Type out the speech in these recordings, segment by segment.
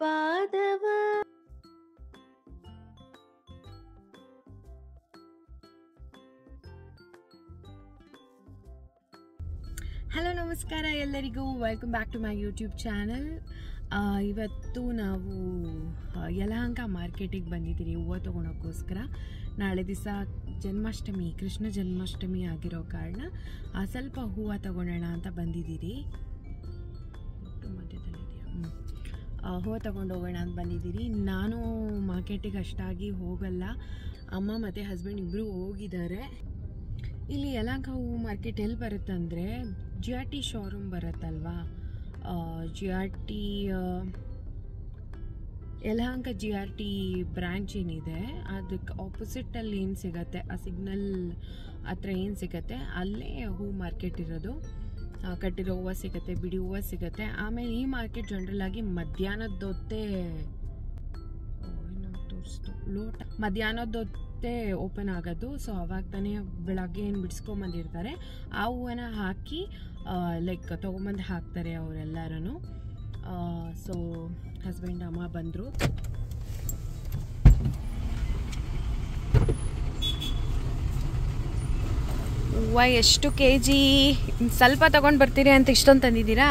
ಪಾದವ. ಹಲೋ ನಮಸ್ಕಾರ ಎಲ್ಲರಿಗೂ, welcome back to my YouTube channel. ಇವತ್ತು ನಾವು ಯಲಹಂಕ ಮಾರ್ಕೆಟಿಗೆ ಬಂದಿದ್ದೀರಿ ಹೂವು ತೊಗೊಳೋಕ್ಕೋಸ್ಕರ. ನಾಳೆ ದಿವಸ ಜನ್ಮಾಷ್ಟಮಿ, ಕೃಷ್ಣ ಜನ್ಮಾಷ್ಟಮಿ ಆಗಿರೋ ಕಾರಣ ಸ್ವಲ್ಪ ಹೂವು ತೊಗೊಳೋಣ ಅಂತ ಬಂದಿದ್ದೀರಿ. ಹೂವು ತೊಗೊಂಡು ಹೋಗೋಣ ಅಂತ ಬಂದಿದ್ದೀರಿ. ನಾನು ಮಾರ್ಕೆಟಿಗೆ ಅಷ್ಟಾಗಿ ಹೋಗಲ್ಲ, ಅಮ್ಮ ಮತ್ತು ಹಸ್ಬೆಂಡ್ ಇಬ್ಬರು ಹೋಗಿದ್ದಾರೆ. ಇಲ್ಲಿ ಯಲಹಂಕ ಹೂವು ಮಾರ್ಕೆಟ್ ಎಲ್ಲಿ ಬರುತ್ತಂದರೆ GRT ಶೋರೂಮ್ ಬರುತ್ತಲ್ವಾ, GRT ಯಲಹಂಕ GRT ಬ್ರ್ಯಾಂಚ್ ಏನಿದೆ ಅದಕ್ಕೆ ಆಪೋಸಿಟಲ್ಲಿ ಏನು ಸಿಗುತ್ತೆ, ಆ ಸಿಗ್ನಲ್ ಹತ್ರ ಏನು ಸಿಗುತ್ತೆ ಅಲ್ಲೇ ಹೂ ಮಾರ್ಕೆಟ್ ಇರೋದು. ಕಟ್ಟಿರೋ ಹೂವು ಸಿಗುತ್ತೆ, ಬಿಡಿ ಹೂವು ಸಿಗುತ್ತೆ. ಆಮೇಲೆ ಈ ಮಾರ್ಕೆಟ್ ಜನರಲ್ಲಾಗಿ ಮಧ್ಯಾಹ್ನದೊತ್ತೇ ಮಧ್ಯಾಹ್ನದೊತ್ತೇ ಓಪನ್ ಆಗೋದು. ಸೊ ಅವಾಗ ತಾನೇ ಬೆಳಗ್ಗೆ ಏನು ಬಿಡಿಸ್ಕೊಂಬಂದಿರ್ತಾರೆ ಆ ಹೂವನ್ನ ಹಾಕಿ ಲೈಕ್ ತೊಗೊಂಬಂದು ಹಾಕ್ತಾರೆ ಅವರೆಲ್ಲರೂ. ಸೊ ಹಸ್ಬೆಂಡ್ ಅಮ್ಮ ಬಂದರು. ಹೂವು ಎಷ್ಟು KG? ಸ್ವಲ್ಪ ತೊಗೊಂಡು ಬರ್ತೀರಿ ಅಂತ ಇಷ್ಟೊಂದು ತಂದಿದ್ದೀರಾ?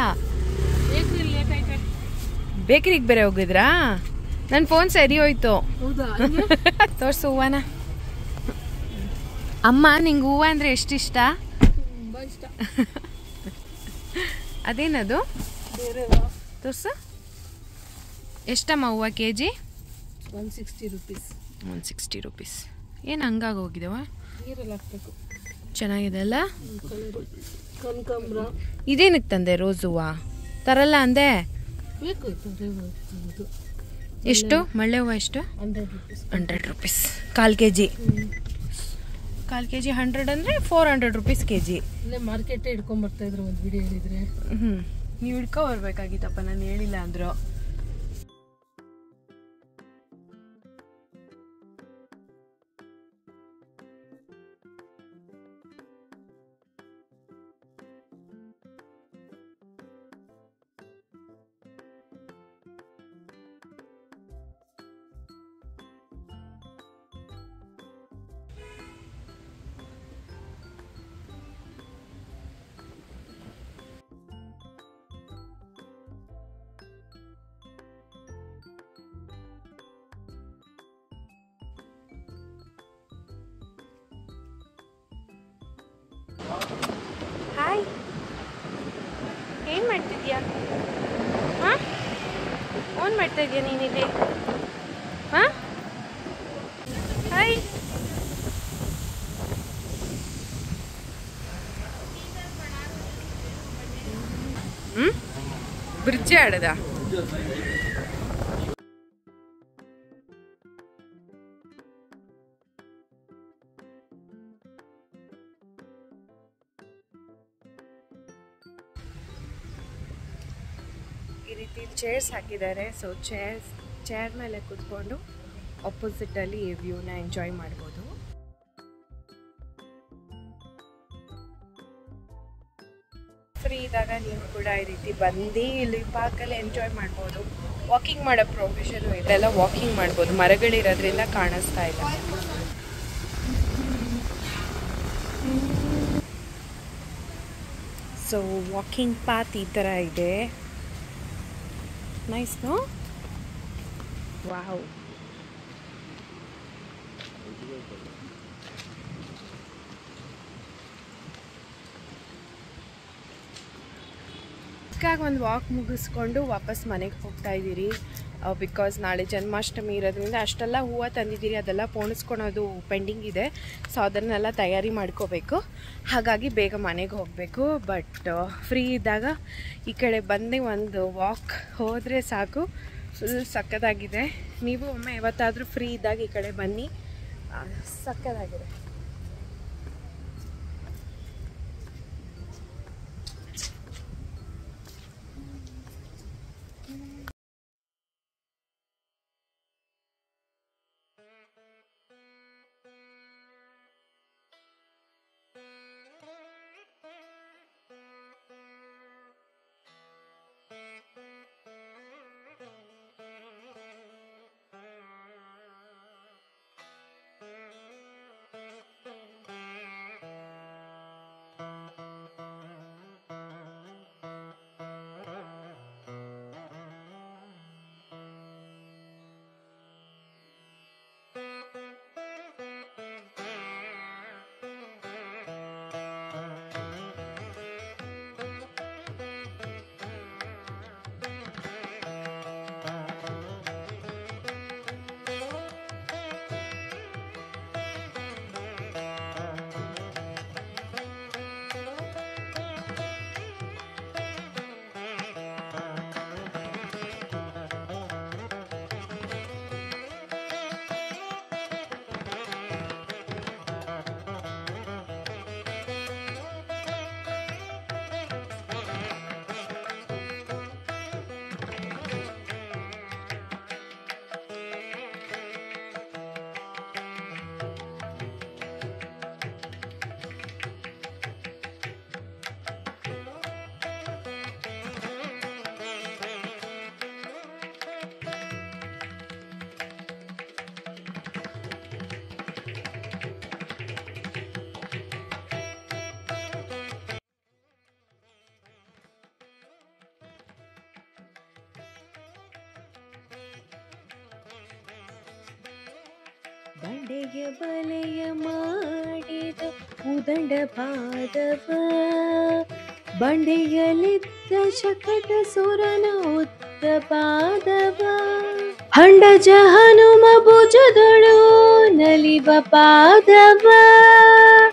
ಬೇಕ್ರಿಗೆ ಬೇರೆ ಹೋಗಿದ್ರಾ? ನನ್ನ ಫೋನ್ ಸರಿ ಹೋಯ್ತು. ತೋರ್ಸು ಹೂವನ. ಅಮ್ಮ ನಿಂಗೆ ಹೂವು ಅಂದರೆ ಎಷ್ಟು ಇಷ್ಟ? ಅದೇನದು ತೋರ್ಸು. ಎಷ್ಟಮ್ಮ ಹೂವು KG? 160 ರೂಪೀಸ್. 160 ರೂಪೀಸ್. ಏನು ಹಂಗಾಗಿ ಹೋಗಿದವ? ನೀರಲ್ಲಿ ಹಾಕ್ಬೇಕು. ಚೆನ್ನಾಗಿದೆ ಅಲ್ಲ? ಕನಕಾಂಬ್ರ. ಇದೇನಕ್ಕೆ ತಂದೆ ರೋಸ್ ಹೂವು? ತರಲ್ಲ ಅಂದೆ. ಬೇಕು. ಎಷ್ಟು ಮಳ್ಳೆ ಹೂವು? ಎಷ್ಟು? 100 ರೂಪೀಸ್. 100 ರೂಪೀಸ್. 1/4 kg. 1/4 kg 100 ಅಂದರೆ 400 ರೂಪೀಸ್ KG. ಇಲ್ಲೇ ಮಾರ್ಕೆಟೇ ಹಿಡ್ಕೊಂಬರ್ತಾ ಇದ್ರು ಒಂದು ವಿಡಿಯೋ ಹೇಳಿದ್ರೆ. ನೀವು ಹಿಡ್ಕೊ ಬರ್ಬೇಕಾಗಿತ್ತಪ್ಪ, ನಾನು ಹೇಳಿಲ್ಲ ಅಂದರು. ಹಾಯ್, ಏನು ಮಾಡ್ತಿದ್ಯಾ? ಹಾಂ, ಏನು ಮಾಡ್ತಾಯಿದ್ಯಾ ನೀನಿಲ್ಲಿ? ಹಾಂ, ಹಾಯ್. ಬ್ರಿಡ್ಜ್ ಆಡದ? ಈ ರೀತಿ ಚೇರ್ಸ್ ಹಾಕಿದ್ದಾರೆ. ಸೊ ಚೇರ್ ಮೇಲೆ ಕೂತ್ಕೊಂಡು ಆಪೋಸಿಟಲ್ಲಿ ಈ ವ್ಯೂನ ಎಂಜಾಯ್ ಮಾಡ್ಬೋದು. ಫ್ರೀ ಇದ್ದಾಗ ನೀವು ಕೂಡ ಈ ರೀತಿ ಬಂದು ಇಲ್ಲಿ ಪಾರ್ಕಲ್ಲಿ ಎಂಜಾಯ್ ಮಾಡ್ಬೋದು. ವಾಕಿಂಗ್ ಮಾಡೋ ಪ್ರೊವಿಷನು ಇದೆಲ್ಲ ವಾಕಿಂಗ್ ಮಾಡ್ಬೋದು, ಮರಗಳಿರೋದ್ರಿಂದ ಕಾಣಿಸ್ತಾ ಇಲ್ಲ. ಸೊ ವಾಕಿಂಗ್ ಪಾತ್ ಈ ಥರ ಇದೆ. Nice no? ವಾವ್. ಚಿಕ್ಕಾಗಿ ಒಂದು ವಾಕ್ ಮುಗಿಸ್ಕೊಂಡು ವಾಪಸ್ ಮನೆಗೆ ಹೋಗ್ತಾ ಇದ್ದೀರಿ. ಬಿಕಾಸ್ ನಾಳೆ ಜನ್ಮಾಷ್ಟಮಿ ಇರೋದ್ರಿಂದ ಅಷ್ಟೆಲ್ಲ ಹೂವು ತಂದಿದ್ದೀರಿ, ಅದೆಲ್ಲ ಪೋಣಿಸ್ಕೊಳೋದು ಪೆಂಡಿಂಗ್ ಇದೆ. ಸೊ ಅದನ್ನೆಲ್ಲ ತಯಾರಿ ಮಾಡ್ಕೋಬೇಕು. ಹಾಗಾಗಿ ಬೇಗ ಮನೆಗೆ ಹೋಗಬೇಕು. ಬಟ್ ಫ್ರೀ ಇದ್ದಾಗ ಈ ಕಡೆ ಬಂದು ಒಂದು ವಾಕ್ ಹೋದರೆ ಸಾಕು, ಫುಲ್ ಸಕ್ಕತ್ತಾಗಿದೆ. ನೀವು ಒಮ್ಮೆ ಯಾವತ್ತಾದರೂ ಫ್ರೀ ಇದ್ದಾಗ ಈ ಕಡೆ ಬನ್ನಿ, ಸಕ್ಕತ್ತಾಗಿದೆ. ಬಂಡೆಯ ಬಲೆಯ ಮಾಡಿದ ಉದಂಡ ಪಾದವ ಬಂಡೆಯಲ್ಲಿದ್ದ ಶಕಟ ಸುರನ ಉದ್ದ ಪಾದವ ಹಂಡಜ ಹನುಮ ಭುಜದಳು ನಲಿವ ಪಾದವ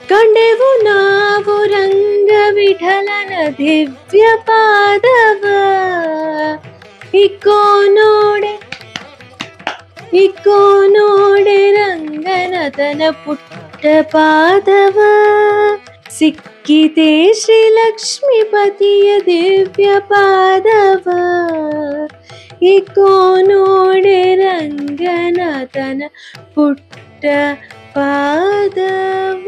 ಕಂಡೆವು ನಾವು ರಂಗ ವಿಠಲನ ದಿವ್ಯ ಪಾದವ ಇಕ್ಕೋ ನೋಡೆ ರಂಗನತನ ಪುಟ್ಟ ಪಾದವ ಸಿಕ್ಕಿದೆ ಶ್ರೀ ಲಕ್ಷ್ಮೀಪತಿಯ ದಿವ್ಯ ಪಾದವ ಇಕ್ಕೋ ನೋಡೆ ರಂಗನಾಥನ ಪುಟ್ಟ ಪಾದವ.